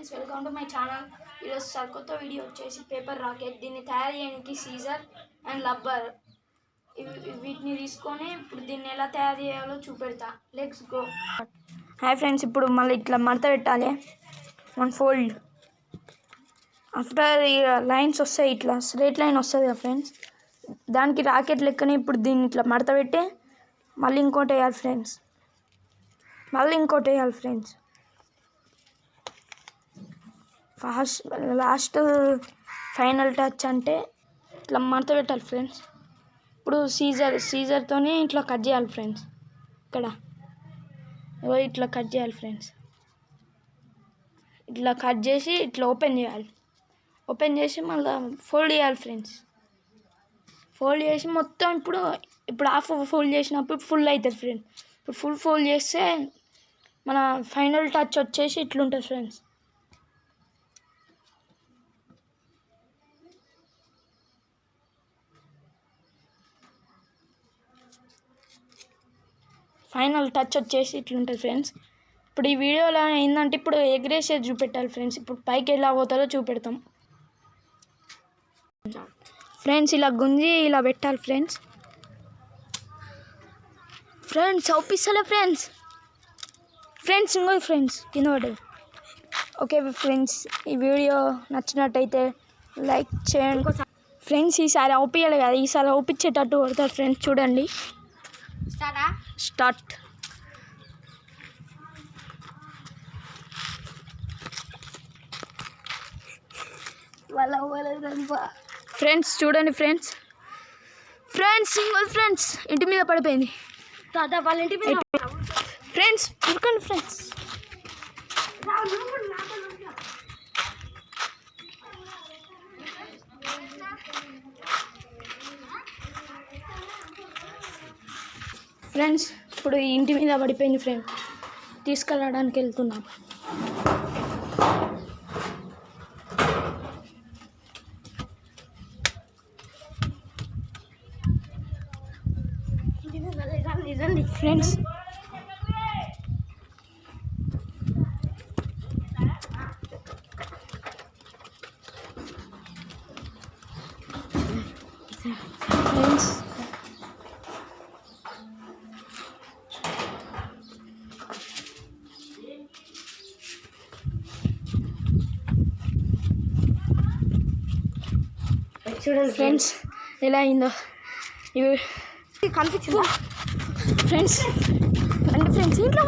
Friends, welcome to my channel. ఈరోజు సరికొత్త video వచ్చేసి పేపర్ రాకెట్. దీన్ని తయారు చేయడానికి సీజర్ అండ్ రబ్బర్ వీటిని తీసుకొని ఇప్పుడు దీన్ని ఎలా తయారు చేయాలో చూపెడతా. Let's go. హాయ్ ఫ్రెండ్స్, ఇప్పుడు మళ్ళీ ఇట్లా మడత పెట్టాలి. వన్ ఫోల్డ్ ఆఫ్టర్ లైన్స్ వస్తాయి, ఇట్లా స్ట్రైట్ లైన్ వస్తుంది కదా ఫ్రెండ్స్, దానికి రాకెట్ లెక్కనే ఇప్పుడు దీన్ని ఇట్లా మడత పెట్టి మళ్ళీ ఇంకోటి వేయాలి ఫ్రెండ్స్. లాస్ట్ ఫైనల్ టచ్ అంటే ఇట్లా మడత పెట్టాలి ఫ్రెండ్స్. ఇప్పుడు సీజర్తోనే ఇట్లా కట్ చేయాలి ఫ్రెండ్స్. ఇక్కడ ఇట్లా కట్ చేయాలి ఫ్రెండ్స్. ఇట్లా కట్ చేసి ఇట్లా ఓపెన్ చేసి మళ్ళీ ఫోల్డ్ చేయాలి ఫ్రెండ్స్. ఫోల్డ్ చేసి మొత్తం ఇప్పుడు హాఫ్ ఫోల్డ్ చేసినప్పుడు ఫుల్ అవుతుంది ఫ్రెండ్స్. ఇప్పుడు ఫుల్ ఫోల్డ్ చేస్తే మన ఫైనల్ టచ్ వచ్చేసి ఇట్లుంటుంది ఫ్రెండ్స్. ఫైనల్ టచ్ వచ్చేసి ఇట్లుంటుంది ఫ్రెండ్స్. ఇప్పుడు ఈ వీడియోలో ఏంటంటే ఇప్పుడు ఎగరేసేది చూపెట్టాలి ఫ్రెండ్స్. ఇప్పుడు పైకి ఎలా పోతారో చూపెడతాం ఫ్రెండ్స్. ఇలా గుంజి ఇలా పెట్టాలి ఫ్రెండ్స్. అవుపిస్తలే ఫ్రెండ్స్ ఇంకో ఫ్రెండ్స్ కింద పడేది. ఓకే ఫ్రెండ్స్, ఈ వీడియో నచ్చినట్టయితే లైక్ చేయండి ఫ్రెండ్స్. ఈసారి అవుపియాలి కదా, ఈసారి అవుపించేటట్టు కొడతారు ఫ్రెండ్స్. చూడండి, స్టార్ట్. ఫ్రెండ్స్ చూడండి ఫ్రెండ్స్ ఇంటి మీద పడిపోయింది. వాళ్ళ ఇంటి మీద ఫ్రెండ్స్ ఉరకండి ఫ్రెండ్స్. ఫ్రెండ్స్ ఇప్పుడు ఇంటి మీద పడిపోయింది ఫ్రెండ్స్. తీసుకెళ్ళడానికి వెళ్తున్నాం. ఫ్రెండ్స్ చూడండి ఫ్రెండ్స్ ఎలా అయిందో. ఇవి కనిపించిందా ఫ్రెండ్స్? ఇంట్లో